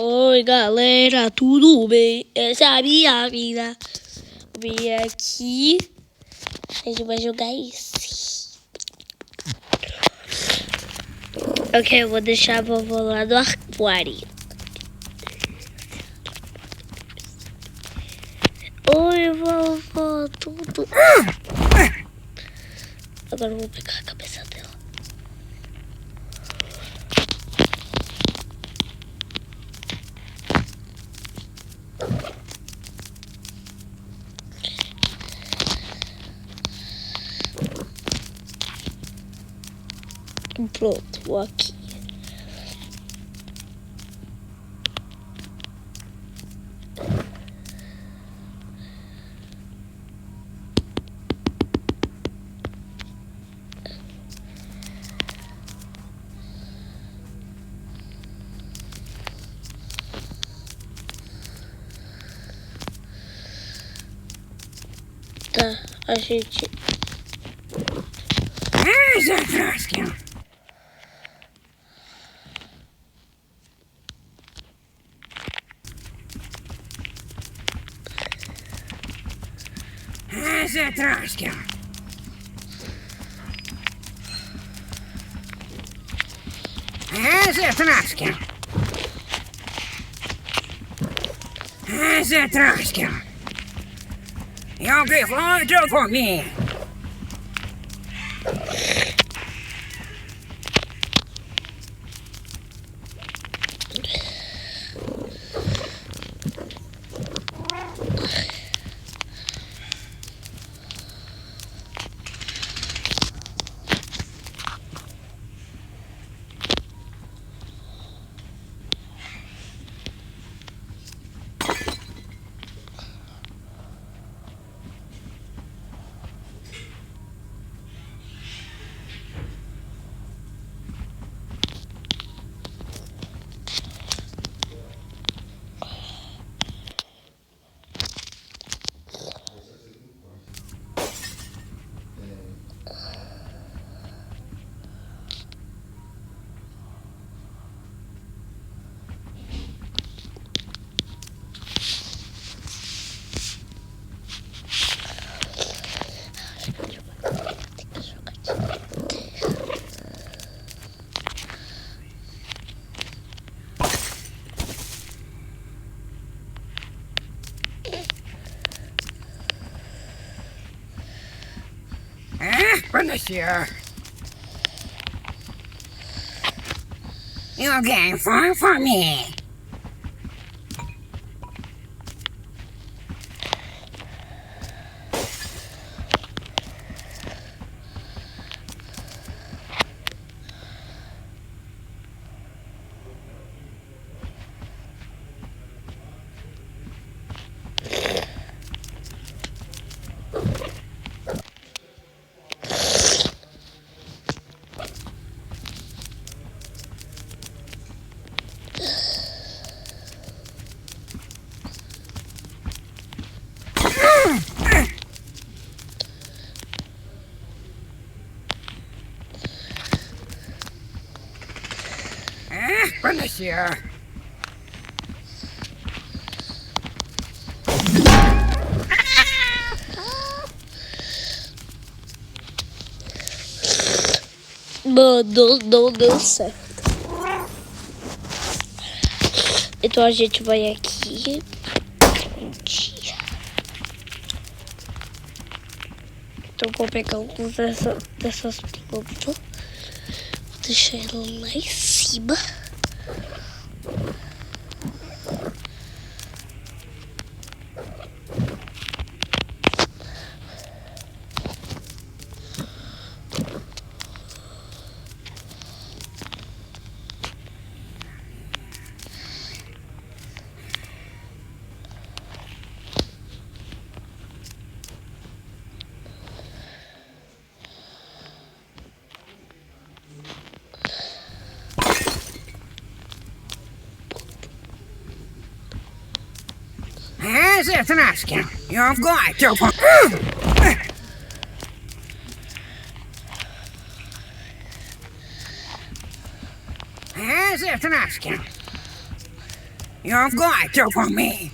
Oi galera, tudo bem? Essa é a minha vida. Vim aqui, a gente vai jogar isso. Ok, eu vou deixar a vovó lá no aquário. Oi vovó, tudo. Agora eu vou pegar a cabeça dela. Pronto, vou aqui. Tá, a gente... Затрошки. Затрошки. Затрошки. You'll be flying for me. Monsieur. You're getting far for me. Monsieur. Mano, não deu certo. Então a gente vai aqui. Então vou pegar algumas dessas plantas. Vou deixar ela lá em cima. Затрошки. You've got to... Затрошки. You've got to for me.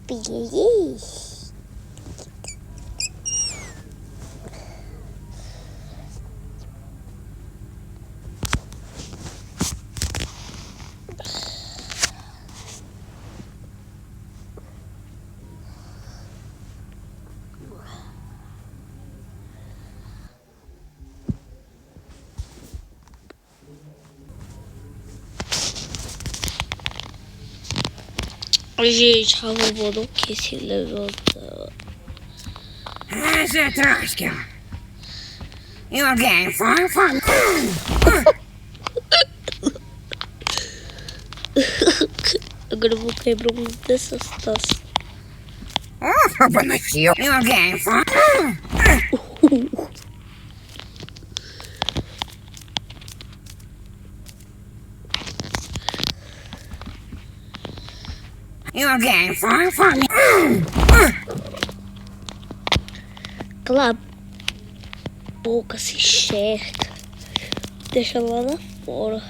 Feliz. Gente, a vovó não quis se levantar. As a Tosca. You're getting far from Agora eu vou quebrar um dessas taças. Open the shield. You're getting far. You're getting far from me. Cala a boca, se enxerga. Deixa lá na fora.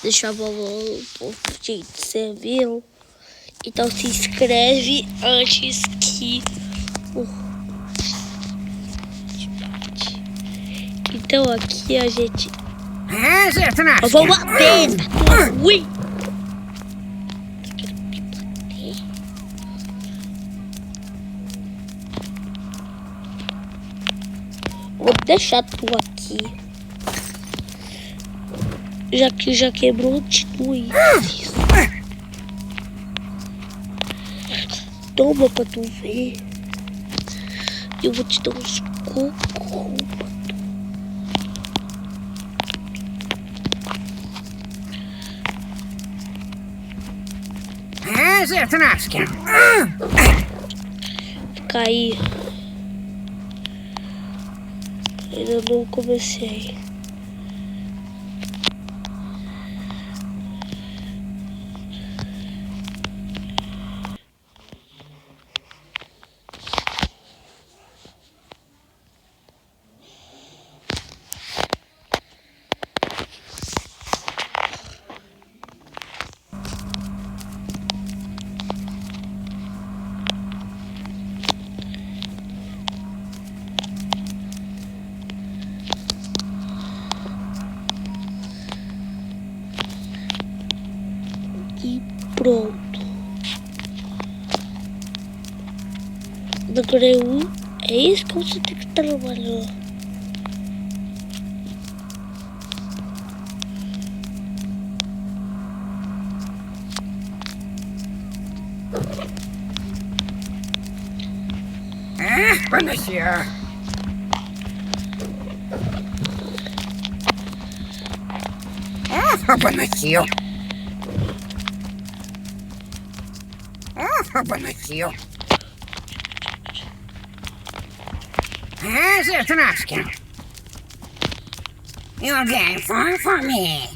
Deixa a vovó, gente, você viu? Então se inscreve antes que... Então aqui a gente... As a Tosca. Eu vou bater! Ui! Vou deixar tu aqui. Já que já quebrou tudo isso. Toma pra tu ver. Eu vou te dar uns cocô. As a Tosca. Fica aí. Ainda não comecei. E pronto. Decorei um. É isso que você tem que trabalhar. Bonjour. Bonjour. Bonjour. As you're asking. You're getting far from me.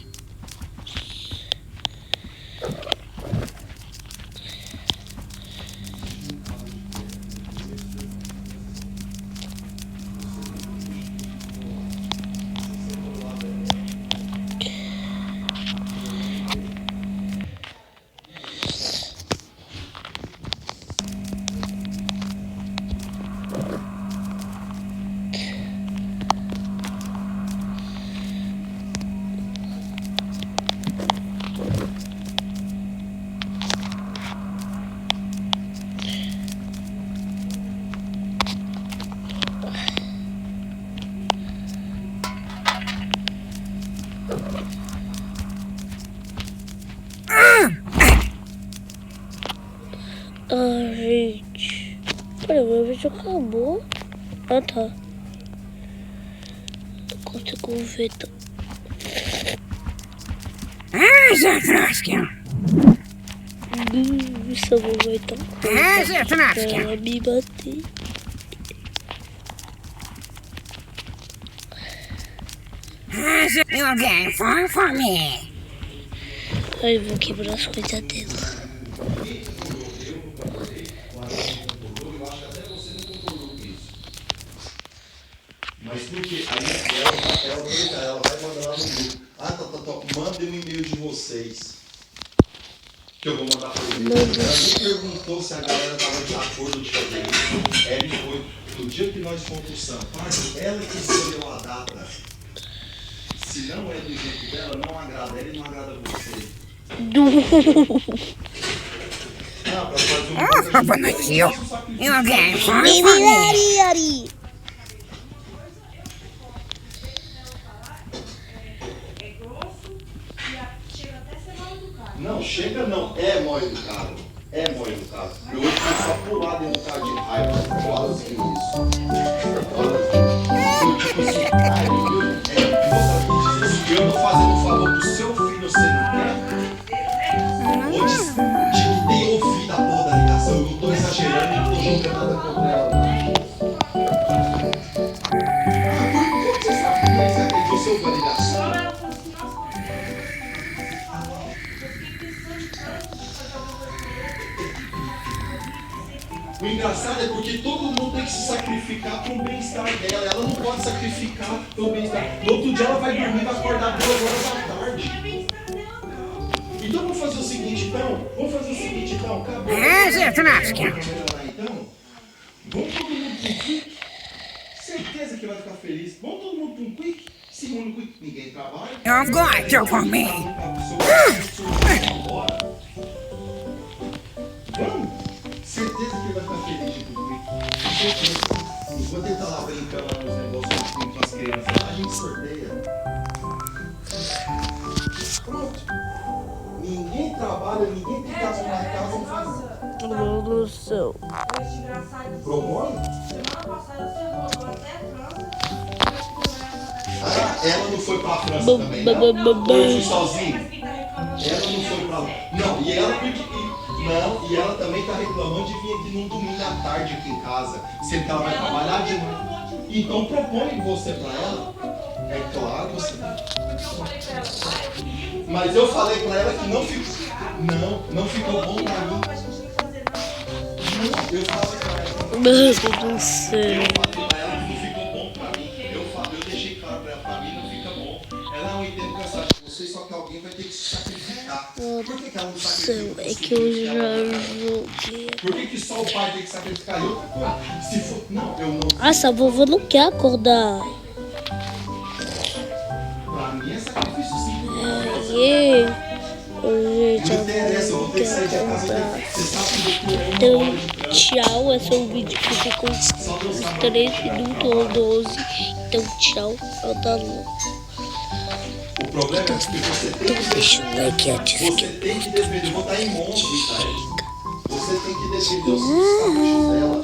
Ah, gente. Peraí, meu vídeo acabou. Ah, tá. Não consigo ver. Já frasca. Essa mamãe tá Já frasca. ela me bater. You're getting far from me. Ai, eu vou quebrar as coisas dela. Mas porque aí ela vai mandar lá no grupo. Ah, tá, mandem um e-mail de vocês. Que eu vou mandar para ele. Ela me perguntou se a galera estava de acordo de fazer isso. Ela foi no dia que nós fomos pro São Paulo, ela que escolheu a data. Se não é do jeito dela, não agrada ela e não agrada você. Ah, pra fazer um You're getting far from me. Não, chega não, é mó educado. É mó educado. Eu hoje fui só pular dentro do carro de raiva. Quase que isso. Eu tipo assim, ai meu Deus, moça, dizer assim, eu tô fazendo um favor pro seu filho, você não quer? Hoje, de ter ouvido a porra da ligação, eu não tô exagerando e não tô jogando nada contra ela. Como você sabe que você acreditou se eu vou ligação? O engraçado é porque todo mundo tem que se sacrificar para o bem-estar dela. Ela não pode sacrificar para o bem-estar. No outro dia ela vai dormir e vai acordar 2 horas da tarde. Então vamos fazer o seguinte, então. Acabou. Já frasca. Então, vamos todo mundo para um quick. Certeza que vai ficar feliz. Vamos todo mundo para um quick. Segundo quick, ninguém trabalha. You're going to for me. Vamos. Certeza que ele vai ficar feliz de tudo. Certeza. Enquanto ele tá lá brincando lá nos negócios com as crianças, a gente sorteia. Pronto. Ninguém trabalha, ninguém tem casa na casa, não faz nada. Meu Deus do céu. Propõe? Semana passada você rodou até a França. Ah, ela não foi pra França também, não? Eu fui sozinho. Ela não foi pra lá. Não, e ela não, e ela também tá reclamando de vir aqui num domingo à tarde aqui em casa, sendo que ela vai trabalhar de noite. Então propõe você pra ela. É claro que você. Porque eu falei pra ela, eu queria. Mas eu falei pra ela que não ficou. Não ficou bom pra mim. Pra gente não fazer nada. Não, eu falei pra ela. Meu Deus do Eu céu. falei pra ela que não ficou bom pra mim. Eu deixei claro pra mim não fica bom. Ela não entende o que eu acho de vocês, só que alguém vai ter que se sacrificar. Por que ela não sacrifica? É que eu já joguei. Por que só o pai tem que sacrificar? E outra coisa, se for. Não, eu não. Nossa, a vovó não quer acordar. Pra mim é sacrifício sim. Aí, gente, Não interessa, eu vou ter que sair de casa. acordar. Você sabe que eu é uma Então, hora de trânsito. tchau. Esse é um vídeo que ficou Só Deus uns sabe. 3 minutos ou 12. Então, tchau. Eu tá louco. O problema é que você tem Então, que deixa o like aqui. Você tem que defender. Eu vou estar em monte, Itaí. Você tem que defender os caprichos dela.